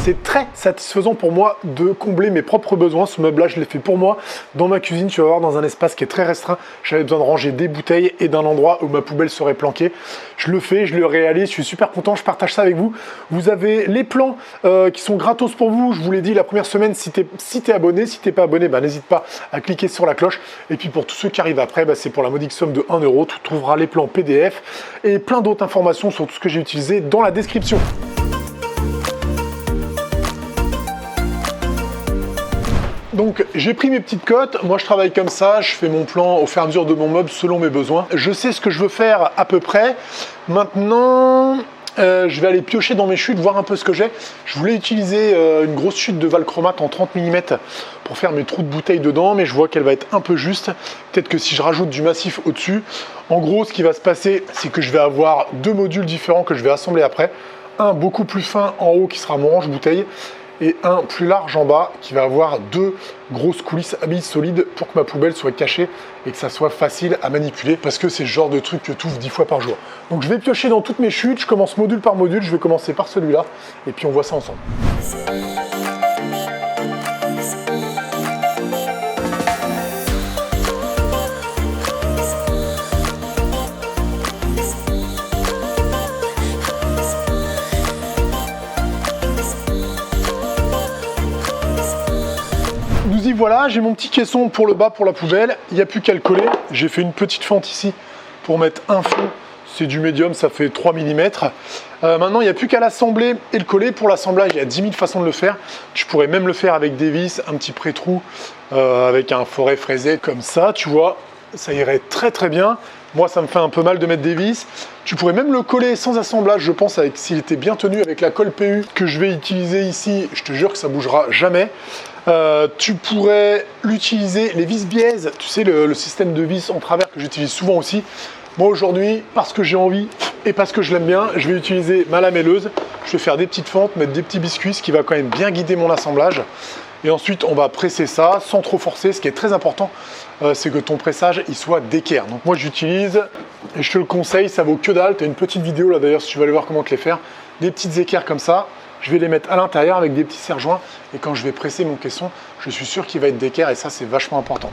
C'est très satisfaisant pour moi de combler mes propres besoins. Ce meuble-là, je l'ai fait pour moi. Dans ma cuisine, tu vas voir, dans un espace qui est très restreint, j'avais besoin de ranger des bouteilles et d'un endroit où ma poubelle serait planquée. Je le fais, je le réalise, je suis super content, je partage ça avec vous. Vous avez les plans qui sont gratos pour vous. Je vous l'ai dit la première semaine, si t'es abonné, si t'es pas abonné, n'hésite pas à cliquer sur la cloche. Et puis pour tous ceux qui arrivent après, c'est pour la modique somme de 1 €. Tu trouveras les plans PDF et plein d'autres informations sur tout ce que j'ai utilisé dans la description. Donc j'ai pris mes petites cotes, moi je travaille comme ça, je fais mon plan au fur et à mesure de mon meuble selon mes besoins. Je sais ce que je veux faire à peu près. Maintenant, je vais aller piocher dans mes chutes, voir un peu ce que j'ai. Je voulais utiliser une grosse chute de valchromate en 30 mm pour faire mes trous de bouteille dedans, mais je vois qu'elle va être un peu juste. Peut-être que si je rajoute du massif au-dessus, en gros ce qui va se passer, c'est que je vais avoir deux modules différents que je vais assembler après. Un beaucoup plus fin en haut qui sera mon range bouteille, et un plus large en bas qui va avoir deux grosses coulisses à billes solides pour que ma poubelle soit cachée et que ça soit facile à manipuler, parce que c'est le genre de truc que tu ouvres 10 fois par jour. Donc je vais piocher dans toutes mes chutes, je commence module par module, je vais commencer par celui-là et puis on voit ça ensemble. Voilà, j'ai mon petit caisson pour le bas pour la poubelle, il n'y a plus qu'à le coller. J'ai fait une petite fente ici pour mettre un fond, c'est du médium, ça fait 3 mm. Maintenant, il n'y a plus qu'à l'assembler et le coller. Pour l'assemblage, il y a 10 000 façons de le faire. Tu pourrais même le faire avec des vis, un petit pré-trou, avec un forêt fraisé comme ça, tu vois, ça irait très très bien. Moi, ça me fait un peu mal de mettre des vis. Tu pourrais même le coller sans assemblage, je pense, s'il était bien tenu avec la colle PU que je vais utiliser ici. Je te jure que ça bougera jamais. Tu pourrais l'utiliser, les vis biaises, tu sais, le système de vis en travers que j'utilise souvent aussi. Moi aujourd'hui, parce que j'ai envie et parce que je l'aime bien, je vais utiliser ma lamelleuse. Je vais faire des petites fentes, mettre des petits biscuits, ce qui va quand même bien guider mon assemblage. Et ensuite, on va presser ça sans trop forcer. Ce qui est très important, c'est que ton pressage il soit d'équerre. Donc moi, j'utilise, et je te le conseille, ça vaut que dalle. Tu as une petite vidéo là d'ailleurs, si tu veux aller voir comment te les faire. Des petites équerres comme ça. Je vais les mettre à l'intérieur avec des petits serre-joints. Et quand je vais presser mon caisson, je suis sûr qu'il va être d'équerre. Et ça, c'est vachement important.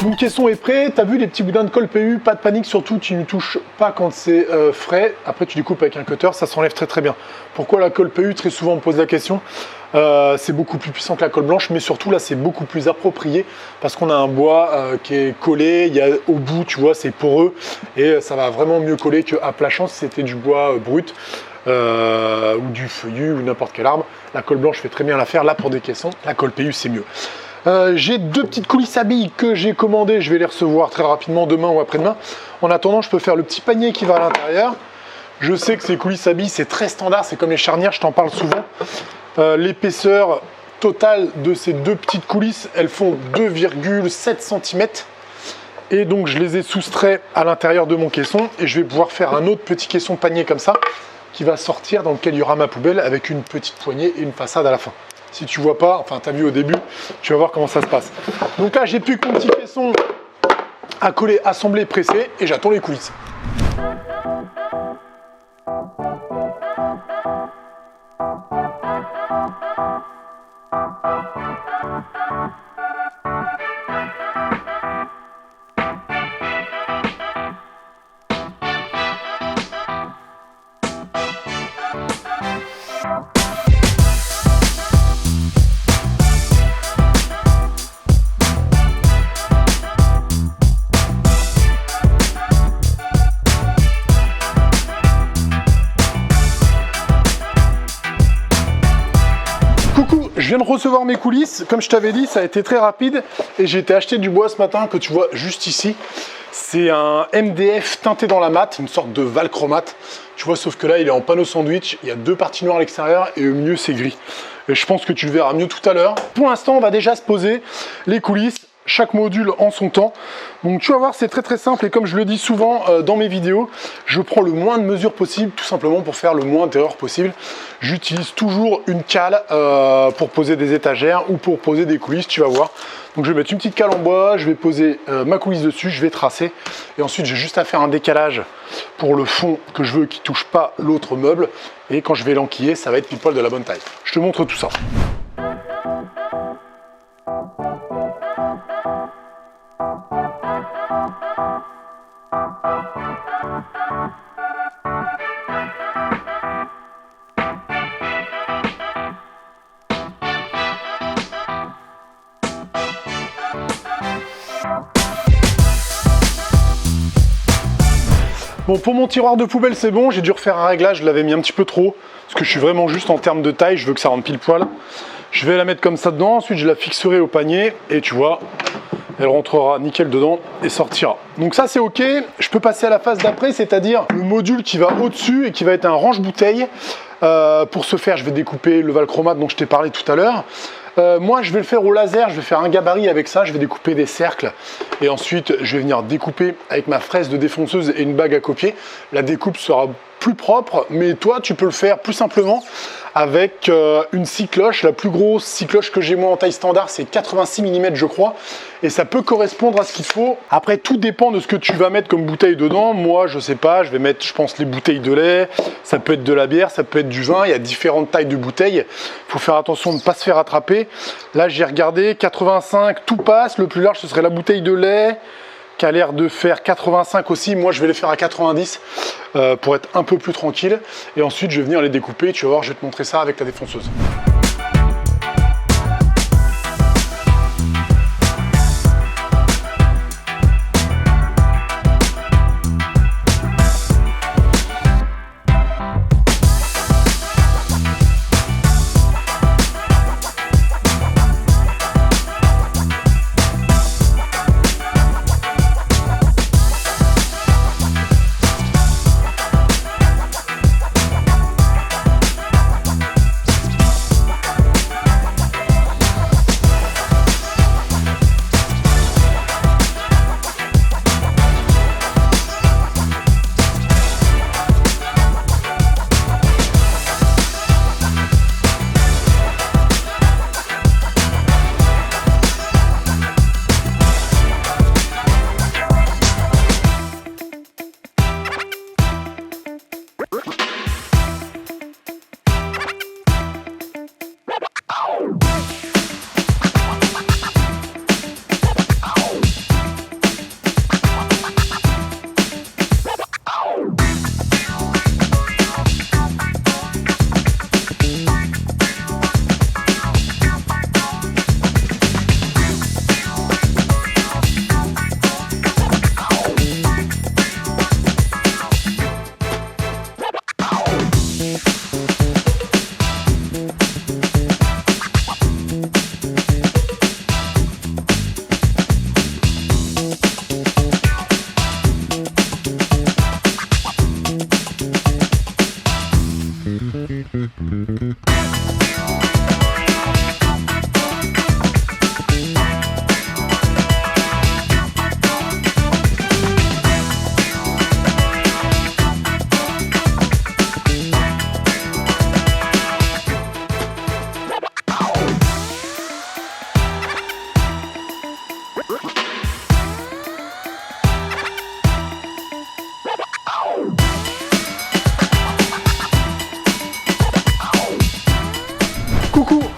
Mon caisson est prêt, tu as vu les petits boudins de colle PU, pas de panique, surtout tu ne touches pas quand c'est frais. Après tu découpes avec un cutter, ça s'enlève très très bien. Pourquoi la colle PU? Très souvent on me pose la question. C'est beaucoup plus puissant que la colle blanche, mais surtout là c'est beaucoup plus approprié parce qu'on a un bois qui est collé, il y a au bout, tu vois, c'est poreux et ça va vraiment mieux coller qu'à plat champ si c'était du bois brut ou du feuillu ou n'importe quel arbre. La colle blanche fait très bien l'affaire. Là pour des caissons, la colle PU c'est mieux. J'ai deux petites coulisses à billes que j'ai commandées, je vais les recevoir très rapidement demain ou après-demain. En attendant, je peux faire le petit panier qui va à l'intérieur. Je sais que ces coulisses à billes, c'est très standard, c'est comme les charnières, je t'en parle souvent. L'épaisseur totale de ces deux petites coulisses, elles font 2,7 cm. Et donc, je les ai soustraits à l'intérieur de mon caisson et je vais pouvoir faire un autre petit caisson panier comme ça qui va sortir, dans lequel il y aura ma poubelle avec une petite poignée et une façade à la fin. Si tu vois pas, enfin tu as vu au début, tu vas voir comment ça se passe. Donc là, j'ai plus que mon petit caisson à coller, assembler, presser et j'attends les coulisses. viens de recevoir mes coulisses. Comme je t'avais dit, ça a été très rapide et j'ai été acheter du bois ce matin que tu vois juste ici. C'est un MDF teinté dans la mat, une sorte de valchromate. Tu vois, sauf que là, il est en panneau sandwich. Il y a 2 parties noires à l'extérieur et au milieu, c'est gris. Et je pense que tu le verras mieux tout à l'heure. Pour l'instant, on va déjà se poser les coulisses. Chaque module en son temps. Donc tu vas voir, c'est très simple et comme je le dis souvent dans mes vidéos, je prends le moins de mesures possible tout simplement pour faire le moins d'erreurs possible. J'utilise toujours une cale pour poser des étagères ou pour poser des coulisses, tu vas voir. Donc je vais mettre une petite cale en bois, je vais poser ma coulisse dessus, je vais tracer et ensuite j'ai juste à faire un décalage pour le fond que je veux qui touche pas l'autre meuble et quand je vais l'enquiller, ça va être pile poil de la bonne taille. Je te montre tout ça. Bon, pour mon tiroir de poubelle, c'est bon. J'ai dû refaire un réglage. Je l'avais mis un petit peu trop parce que je suis vraiment juste en termes de taille. Je veux que ça rentre pile poil. Je vais la mettre comme ça dedans. Ensuite, je la fixerai au panier et tu vois, elle rentrera nickel dedans et sortira. Donc ça, c'est OK. Je peux passer à la phase d'après, c'est-à-dire le module qui va au-dessus et qui va être un range-bouteille. Pour ce faire, je vais découper le valchromate dont je t'ai parlé tout à l'heure. Moi, je vais le faire au laser, je vais faire un gabarit avec ça, je vais découper des cercles et ensuite, je vais venir découper avec ma fraise de défonceuse et une bague à copier. La découpe sera plus propre, mais toi, tu peux le faire plus simplement avec une scie cloche. La plus grosse scie cloche que j'ai moi en taille standard, c'est 86 mm je crois, et ça peut correspondre à ce qu'il faut. Après, tout dépend de ce que tu vas mettre comme bouteille dedans. Moi, je sais pas, je vais mettre, je pense, les bouteilles de lait, ça peut être de la bière, ça peut être du vin, il y a différentes tailles de bouteilles. Il faut faire attention de ne pas se faire attraper. Là, j'ai regardé, 85, tout passe. Le plus large, ce serait la bouteille de lait, qui a l'air de faire 85 aussi. Moi, je vais les faire à 90 pour être un peu plus tranquille. Et ensuite, je vais venir les découper. Tu vas voir, je vais te montrer ça avec la défonceuse.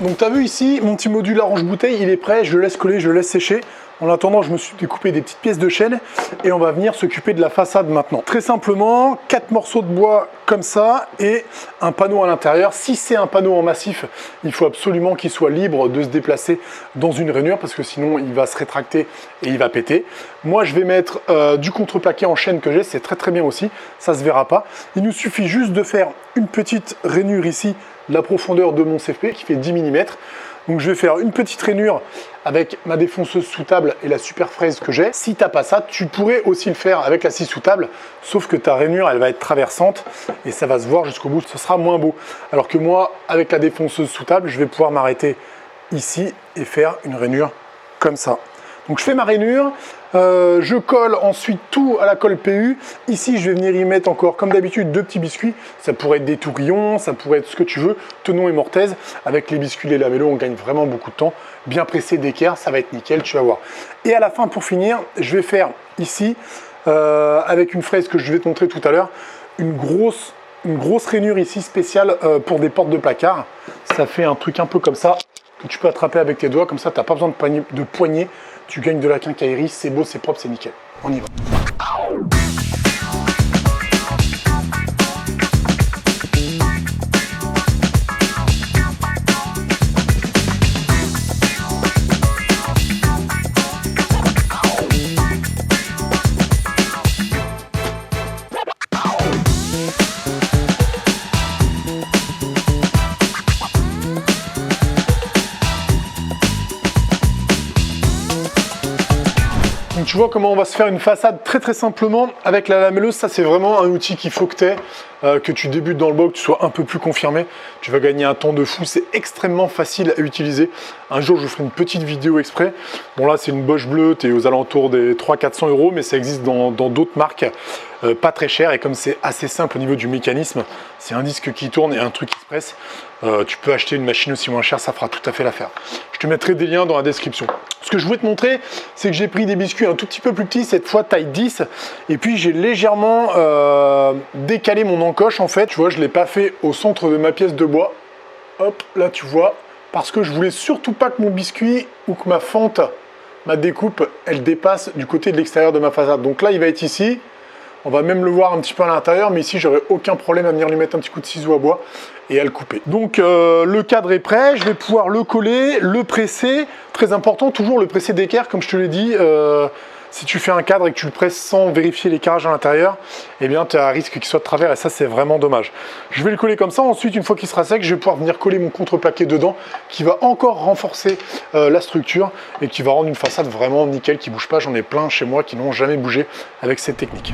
Donc tu as vu ici, mon petit module arrange bouteille, il est prêt, je le laisse coller, je le laisse sécher. En attendant, je me suis découpé des petites pièces de chêne et on va venir s'occuper de la façade maintenant. Très simplement, 4 morceaux de bois comme ça et un panneau à l'intérieur. Si c'est un panneau en massif, il faut absolument qu'il soit libre de se déplacer dans une rainure parce que sinon il va se rétracter et il va péter. Moi, je vais mettre du contreplaqué en chêne que j'ai, c'est très bien aussi, ça se verra pas. Il nous suffit juste de faire une petite rainure ici, la profondeur de mon CFP qui fait 10 mm. Donc je vais faire une petite rainure avec ma défonceuse sous table et la super fraise que j'ai. Si tu n'as pas ça, tu pourrais aussi le faire avec la scie sous table, sauf que ta rainure, elle va être traversante et ça va se voir jusqu'au bout, ce sera moins beau. Alors que moi, avec la défonceuse sous table, je vais pouvoir m'arrêter ici et faire une rainure comme ça. Donc je fais ma rainure, je colle ensuite tout à la colle PU. Ici, je vais venir y mettre encore, comme d'habitude, 2 petits biscuits. Ça pourrait être des tourillons, ça pourrait être ce que tu veux, Tenon et Mortaise. Avec les biscuits, les lamellos, on gagne vraiment beaucoup de temps. Bien pressé d'équerre, ça va être nickel, tu vas voir. Et à la fin, pour finir, je vais faire ici, avec une fraise que je vais te montrer tout à l'heure, une grosse rainure ici spéciale pour des portes de placard. Ça fait un truc un peu comme ça, que tu peux attraper avec tes doigts, comme ça, tu n'as pas besoin de poignée. Tu gagnes de la quincaillerie, c'est beau, c'est propre, c'est nickel. On y va. Donc tu vois comment on va se faire une façade très simplement avec la lamelleuse. Ça, c'est vraiment un outil qu'il faut que tu aies, que tu débutes dans le bois, que tu sois un peu plus confirmé. Tu vas gagner un temps de fou, c'est extrêmement facile à utiliser. Un jour, je vous ferai une petite vidéo exprès. Bon là, c'est une Bosch bleue, tu es aux alentours des 300-400 €, mais ça existe dans d'autres marques, pas très cher. Et comme c'est assez simple au niveau du mécanisme, c'est un disque qui tourne et un truc qui se presse. Tu peux acheter une machine aussi moins chère, ça fera tout à fait l'affaire. Je te mettrai des liens dans la description. Ce que je voulais te montrer, c'est que j'ai pris des biscuits un tout petit peu plus petits, cette fois taille 10, et puis j'ai légèrement décalé mon encoche en fait. Tu vois, je ne l'ai pas fait au centre de ma pièce de bois. Hop, là tu vois, parce que je voulais surtout pas que mon biscuit ou que ma fente, ma découpe, elle dépasse du côté de l'extérieur de ma façade. Donc là, il va être ici. On va même le voir un petit peu à l'intérieur, mais ici, j'aurai aucun problème à venir lui mettre un petit coup de ciseau à bois et à le couper. Donc, le cadre est prêt. Je vais pouvoir le coller, le presser. Très important, toujours le presser d'équerre, comme je te l'ai dit. Si tu fais un cadre et que tu le presses sans vérifier l'équarrage à l'intérieur, eh bien, tu as un risque qu'il soit de travers et ça, c'est vraiment dommage. Je vais le coller comme ça. Ensuite, une fois qu'il sera sec, je vais pouvoir venir coller mon contreplaqué dedans qui va encore renforcer la structure et qui va rendre une façade vraiment nickel, qui ne bouge pas. J'en ai plein chez moi qui n'ont jamais bougé avec cette technique.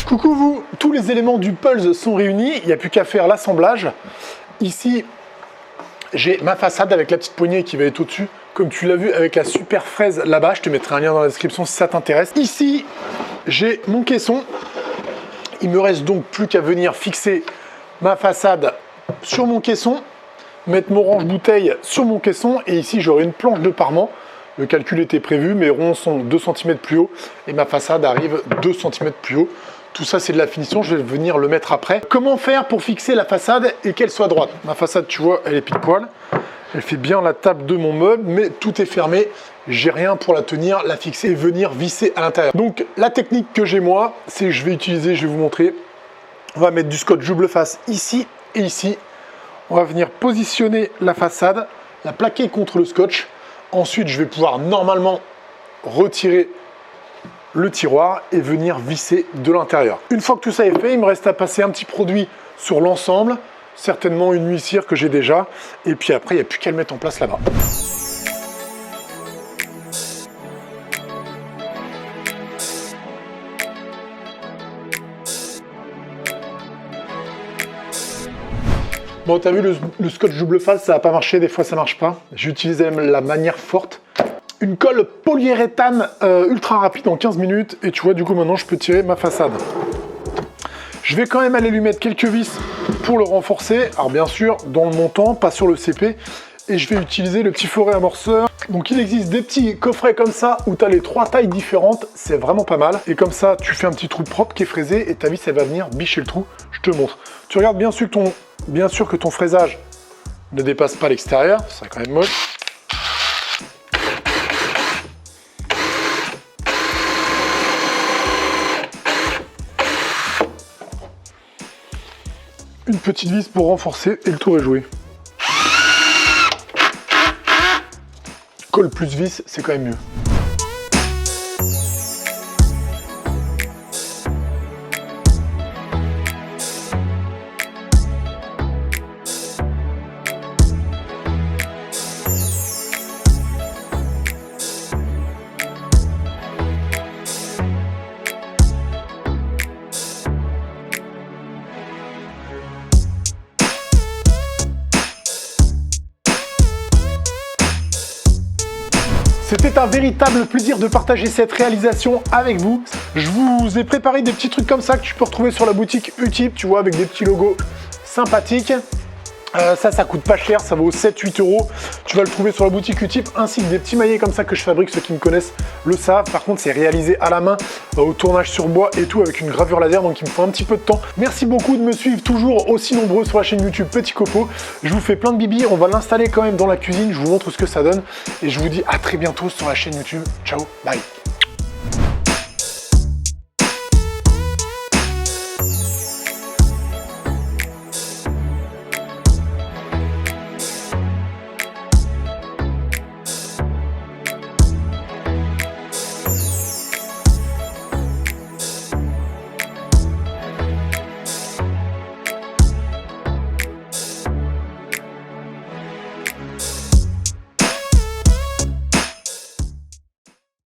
Coucou vous, tous les éléments du puzzle sont réunis, il n'y a plus qu'à faire l'assemblage. Ici, j'ai ma façade avec la petite poignée qui va être au-dessus, comme tu l'as vu avec la super fraise là-bas. Je te mettrai un lien dans la description si ça t'intéresse. Ici, j'ai mon caisson. Il me reste donc plus qu'à venir fixer ma façade sur mon caisson, mettre mon range-bouteille sur mon caisson, et ici, j'aurai une planche de parement. Le calcul était prévu, mes ronds sont 2 cm plus haut et ma façade arrive 2 cm plus haut. Tout ça, c'est de la finition, je vais venir le mettre après. Comment faire pour fixer la façade et qu'elle soit droite? Ma façade, tu vois, elle est pile poil. Elle fait bien la table de mon meuble, mais tout est fermé. J'ai rien pour la tenir, la fixer et venir visser à l'intérieur. Donc, la technique que j'ai moi, c'est que je vais utiliser, je vais vous montrer. On va mettre du scotch double face ici et ici. On va venir positionner la façade la plaquer contre le scotch. Ensuite, je vais pouvoir normalement retirer le tiroir et venir visser de l'intérieur. Une fois que tout ça est fait, il me reste à passer un petit produit sur l'ensemble, certainement une huissière que j'ai déjà, et puis après, il n'y a plus qu'à le mettre en place là-bas. Bon, t'as vu le scotch double face, ça n'a pas marché, des fois ça marche pas. J'ai utilisé la manière forte. Une colle polyuréthane ultra rapide en 15 minutes, et tu vois, du coup maintenant je peux tirer ma façade. Je vais quand même aller lui mettre quelques vis pour le renforcer. Alors bien sûr, dans le montant, pas sur le CP. Et je vais utiliser le petit forêt amorceur. Donc il existe des petits coffrets comme ça où tu as les 3 tailles différentes. C'est vraiment pas mal. Et comme ça, tu fais un petit trou propre qui est fraisé et ta vis, elle va venir bicher le trou. Je te montre. Tu regardes bien sûr que ton fraisage ne dépasse pas l'extérieur. Ça serait quand même moche. Une petite vis pour renforcer et le tour est joué. Colle plus vis, c'est quand même mieux. C'était un véritable plaisir de partager cette réalisation avec vous. Je vous ai préparé des petits trucs comme ça que tu peux retrouver sur la boutique Utip, tu vois, avec des petits logos sympathiques. Ça coûte pas cher, ça vaut 7-8 €. Tu vas le trouver sur la boutique Utip, ainsi que des petits maillets comme ça que je fabrique, ceux qui me connaissent le savent. Par contre, c'est réalisé à la main, au tournage sur bois et tout, avec une gravure laser, donc il me faut un petit peu de temps. Merci beaucoup de me suivre toujours aussi nombreux sur la chaîne YouTube Petit Copeau. Je vous fais plein de bibis, on va l'installer quand même dans la cuisine, je vous montre ce que ça donne. Et je vous dis à très bientôt sur la chaîne YouTube. Ciao, bye.